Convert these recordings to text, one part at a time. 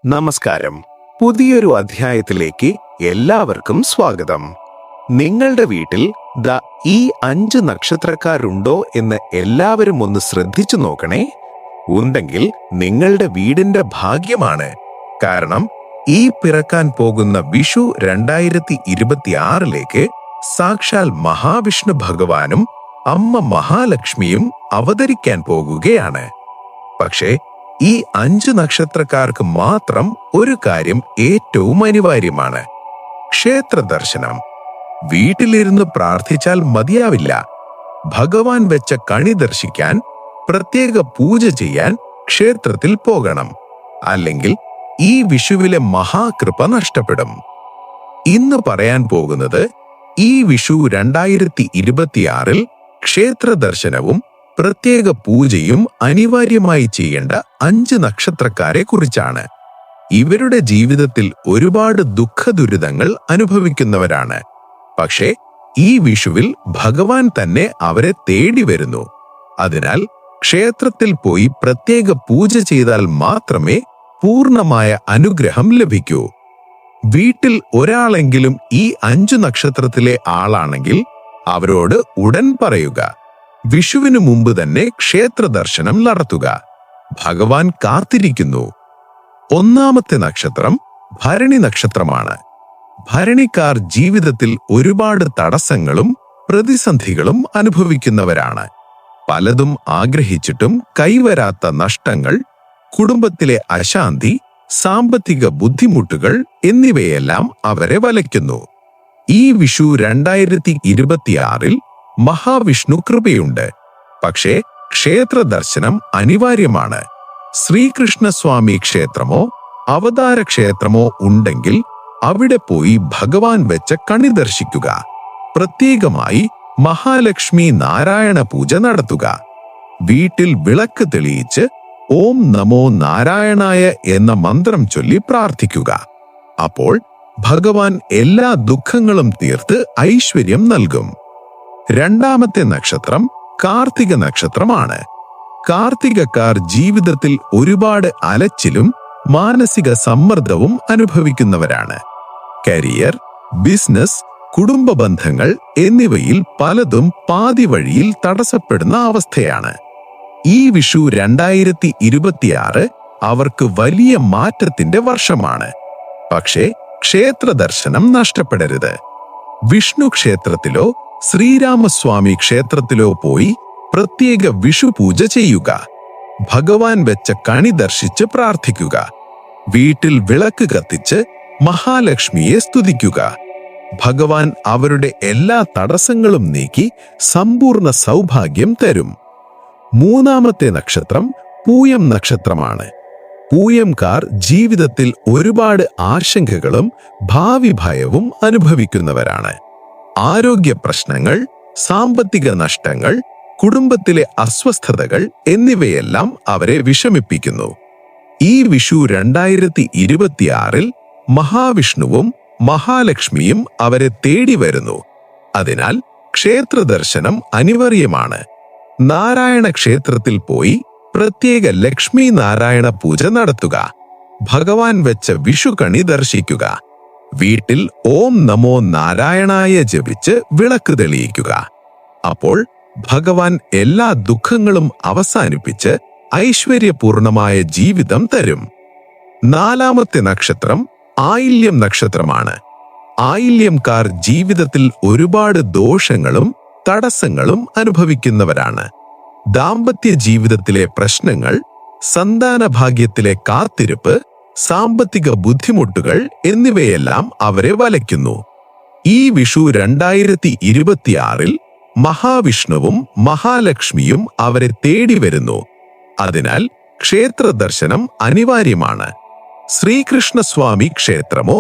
നമസ്കാരം. പുതിയൊരു അധ്യായത്തിലേക്ക് എല്ലാവർക്കും സ്വാഗതം. നിങ്ങളുടെ വീട്ടിൽ ഈ 5 നക്ഷത്രക്കാരുണ്ടോ എന്ന് എല്ലാവരും ഒന്ന് ശ്രദ്ധിച്ചു നോക്കണേ. ഉണ്ടെങ്കിൽ നിങ്ങളുടെ വീടിന്റെ ഭാഗ്യമാണ്. കാരണം ഈ പിറക്കാൻ പോകുന്ന വിഷു 2026 സാക്ഷാൽ മഹാവിഷ്ണു ഭഗവാനും അമ്മ മഹാലക്ഷ്മിയും അവതരിക്കാൻ പോകുകയാണ്. പക്ഷേ ഈ 5 നക്ഷത്രക്കാർക്ക് മാത്രം ഒരു കാര്യം ഏറ്റവും അനിവാര്യമാണ്: ക്ഷേത്ര ദർശനം. വീട്ടിലിരുന്ന് പ്രാർത്ഥിച്ചാൽ മതിയാവില്ല. ഭഗവാൻ വെച്ച കണി ദർശിക്കാൻ, പ്രത്യേക പൂജ ചെയ്യാൻ ക്ഷേത്രത്തിൽ പോകണം. അല്ലെങ്കിൽ ഈ വിഷുവിലെ മഹാകൃപ നഷ്ടപ്പെടും. ഇന്ന് പറയാൻ പോകുന്നത് ഈ വിഷു 2026 ക്ഷേത്ര ദർശനവും പ്രത്യേക പൂജയും അനിവാര്യമായി ചെയ്യേണ്ട 5 നക്ഷത്രക്കാരെ കുറിച്ചാണ്. ഇവരുടെ ജീവിതത്തിൽ ഒരുപാട് ദുഃഖദുരിതങ്ങൾ അനുഭവിക്കുന്നവരാണ്. പക്ഷേ ഈ വിഷുവിൽ ഭഗവാൻ തന്നെ അവരെ തേടി വരുന്നു. അതിനാൽ ക്ഷേത്രത്തിൽ പോയി പ്രത്യേക പൂജ ചെയ്താൽ മാത്രമേ പൂർണ്ണമായ അനുഗ്രഹം ലഭിക്കൂ. വീട്ടിൽ ഒരാളെങ്കിലും ഈ 5 നക്ഷത്രത്തിലെ ആളാണെങ്കിൽ അവരോട് ഉടൻ പറയുക: വിഷുവിനു മുമ്പ് തന്നെ ക്ഷേത്ര ദർശനം നടത്തുക. ഭഗവാൻ കാത്തിരിക്കുന്നു. ഒന്നാമത്തെ നക്ഷത്രം ഭരണി നക്ഷത്രമാണ്. ഭരണിക്കാർ ജീവിതത്തിൽ ഒരുപാട് തടസ്സങ്ങളും പ്രതിസന്ധികളും അനുഭവിക്കുന്നവരാണ്. പലതും ആഗ്രഹിച്ചിട്ടും കൈവരാത്ത നഷ്ടങ്ങൾ, കുടുംബത്തിലെ അശാന്തി, സാമ്പത്തിക ബുദ്ധിമുട്ടുകൾ എന്നിവയെല്ലാം അവരെ വലയ്ക്കുന്നു. ഈ വിഷു 2026 മഹാവിഷ്ണു കൃപയുണ്ട്. പക്ഷേ ക്ഷേത്ര ദർശനം അനിവാര്യമാണ്. ശ്രീകൃഷ്ണസ്വാമി ക്ഷേത്രമോ അവതാര ക്ഷേത്രമോ ഉണ്ടെങ്കിൽ അവിടെ പോയി ഭഗവാൻ വെച്ച കണി ദർശിക്കുക. പ്രത്യേകമായി മഹാലക്ഷ്മി നാരായണ പൂജ നടത്തുക. വീട്ടിൽ വിളക്ക് തെളിയിച്ച് ഓം നമോ നാരായണായ എന്ന മന്ത്രം ചൊല്ലി പ്രാർത്ഥിക്കുക. അപ്പോൾ ഭഗവാൻ എല്ലാ ദുഃഖങ്ങളും തീർത്ത് ഐശ്വര്യം നൽകും. രണ്ടാമത്തെ നക്ഷത്രം കാർത്തിക നക്ഷത്രമാണ്. കാർത്തികക്കാർ ജീവിതത്തിൽ ഒരുപാട് അലച്ചിലും മാനസിക സമ്മർദ്ദവും അനുഭവിക്കുന്നവരാണ്. കരിയർ, ബിസിനസ്, കുടുംബ ബന്ധങ്ങൾ എന്നിവയിൽ പലതും പാതി വഴിയിൽ തടസ്സപ്പെടുന്ന അവസ്ഥയാണ്. ഈ വിഷു 2026 അവർക്ക് വലിയ മാറ്റത്തിന്റെ വർഷമാണ്. പക്ഷേ ക്ഷേത്ര ദർശനം നഷ്ടപ്പെടരുത്. വിഷ്ണു ക്ഷേത്രത്തിലോ ശ്രീരാമസ്വാമി ക്ഷേത്രത്തിലോ പോയി പ്രത്യേക വിഷു പൂജ ചെയ്യുക. ഭഗവാൻ വെച്ച കണി ദർശിച്ച് പ്രാർത്ഥിക്കുക. വീട്ടിൽ വിളക്ക് കത്തിച്ച് മഹാലക്ഷ്മിയെ സ്തുതിക്കുക. ഭഗവാൻ അവരുടെ എല്ലാ തടസ്സങ്ങളും നീക്കി സമ്പൂർണ്ണ സൗഭാഗ്യം തരും. മൂന്നാമത്തെ നക്ഷത്രം പൂയം നക്ഷത്രമാണ്. പൂയംകാർ ജീവിതത്തിൽ ഒരുപാട് ആശങ്കകളും ഭാവി ഭയവും അനുഭവിക്കുന്നവരാണ്. ആരോഗ്യ പ്രശ്നങ്ങൾ, സാമ്പത്തിക നഷ്ടങ്ങൾ, കുടുംബത്തിലെ അസ്വസ്ഥതകൾ എന്നിവയെല്ലാം അവരെ വിഷമിപ്പിക്കുന്നു. ഈ വിഷു 2026 മഹാവിഷ്ണുവും മഹാലക്ഷ്മിയും അവരെ തേടി വരുന്നു. അതിനാൽ ക്ഷേത്ര ദർശനം അനിവാര്യമാണ്. നാരായണ ക്ഷേത്രത്തിൽ പോയി പ്രത്യേക ലക്ഷ്മി നാരായണ പൂജ നടത്തുക. ഭഗവാൻ വെച്ച വിഷുകണി ദർശിക്കുക. വീട്ടിൽ ഓം നമോ നാരായണായ ജപിച്ച് വിളക്ക് തെളിയിക്കുക. അപ്പോൾ ഭഗവാൻ എല്ലാ ദുഃഖങ്ങളും അവസാനിപ്പിച്ച് ഐശ്വര്യപൂർണമായ ജീവിതം തരും. നാലാമത്തെ നക്ഷത്രം ആയില്യം നക്ഷത്രമാണ്. ആയില്യംകാർ ജീവിതത്തിൽ ഒരുപാട് ദോഷങ്ങളും തടസ്സങ്ങളും അനുഭവിക്കുന്നവരാണ്. ദാമ്പത്യ ജീവിതത്തിലെ പ്രശ്നങ്ങൾ, സന്താനഭാഗ്യത്തിലെ കാത്തിരിപ്പ്, സാമ്പത്തിക ബുദ്ധിമുട്ടുകൾ എന്നിവയെല്ലാം അവരെ വലയ്ക്കുന്നു. ഈ വിഷു 2026 മഹാവിഷ്ണുവും മഹാലക്ഷ്മിയും അവരെ തേടി വരുന്നു. അതിനാൽ ക്ഷേത്ര ദർശനം അനിവാര്യമാണ്. ശ്രീകൃഷ്ണസ്വാമി ക്ഷേത്രമോ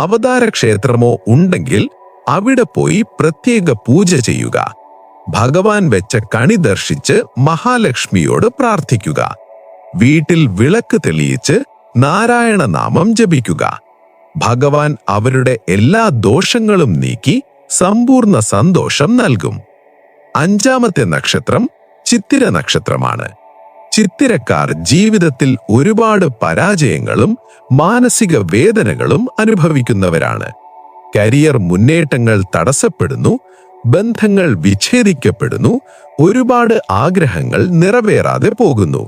അവതാര ക്ഷേത്രമോ ഉണ്ടെങ്കിൽ അവിടെ പോയി പ്രത്യേക പൂജ ചെയ്യുക. ഭഗവാൻ വെച്ച കണി ദർശിച്ച് മഹാലക്ഷ്മിയോട് പ്രാർത്ഥിക്കുക. വീട്ടിൽ വിളക്ക് തെളിയിച്ച് നാരായണ നാമം ജപിക്കുക. ഭഗവാൻ അവരുടെ എല്ലാ ദോഷങ്ങളും നീക്കി സമ്പൂർണ്ണ സന്തോഷം നൽകും. അഞ്ചാമത്തെ നക്ഷത്രം ചിത്തിര നക്ഷത്രമാണ്. ചിത്തിരക്കാർ ജീവിതത്തിൽ ഒരുപാട് പരാജയങ്ങളും മാനസിക വേദനകളും അനുഭവിക്കുന്നവരാണ്. കരിയർ മുന്നേറ്റങ്ങൾ തടസ്സപ്പെടുന്നു, ബന്ധങ്ങൾ വിച്ഛേദിക്കപ്പെടുന്നു, ഒരുപാട് ആഗ്രഹങ്ങൾ നിറവേറാതെ പോകുന്നു.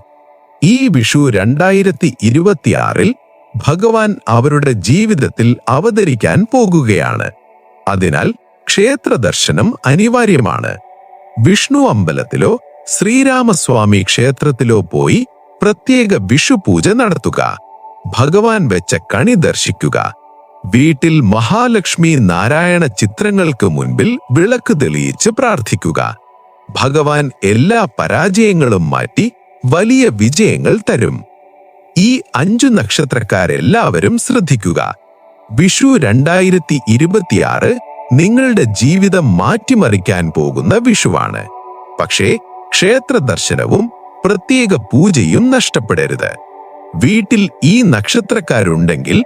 ഈ വിഷു 2026 ഭഗവാൻ അവരുടെ ജീവിതത്തിൽ അവതരിക്കാൻ പോകുകയാണ്. അതിനാൽ ക്ഷേത്ര ദർശനം അനിവാര്യമാണ്. വിഷ്ണു അമ്പലത്തിലോ ശ്രീരാമസ്വാമി ക്ഷേത്രത്തിലോ പോയി പ്രത്യേക വിഷു പൂജ നടത്തുക. ഭഗവാൻ വെച്ച കണി ദർശിക്കുക. വീട്ടിൽ മഹാലക്ഷ്മി നാരായണ ചിത്രങ്ങൾക്ക് മുൻപിൽ വിളക്ക് തെളിയിച്ച് പ്രാർത്ഥിക്കുക. ഭഗവാൻ എല്ലാ പരാജയങ്ങളും മാറ്റി വലിയ വിജയങ്ങൾ തരും. ഈ 5 നക്ഷത്രക്കാരെല്ലാവരും ശ്രദ്ധിക്കുക. വിഷു 2026 നിങ്ങളുടെ ജീവിതം മാറ്റിമറിക്കാൻ പോകുന്ന വിഷുവാണ്. പക്ഷേ ക്ഷേത്ര ദർശനവും പ്രത്യേക പൂജയും നഷ്ടപ്പെടരുത്. വീട്ടിൽ ഈ നക്ഷത്രക്കാരുണ്ടെങ്കിൽ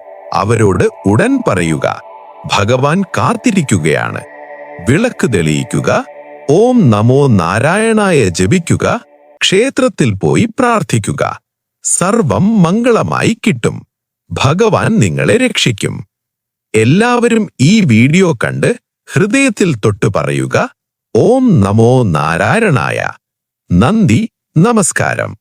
അവരോട് ഉടൻ പറയുക, ഭഗവാൻ കാത്തിരിക്കുകയാണ്. വിളക്ക് തെളിയിക്കുക, ഓം നമോ നാരായണായ ജപിക്കുക, ക്ഷേത്രത്തിൽ പോയി പ്രാർത്ഥിക്കുക. സർവം മംഗളമായി കിട്ടും. ഭഗവാൻ നിങ്ങളെ രക്ഷിക്കും. എല്ലാവരും ഈ വീഡിയോ കണ്ട് ഹൃദയത്തിൽ തൊട്ട് പറയുക, ഓം നമോ നാരായണായ. നന്ദി, നമസ്കാരം.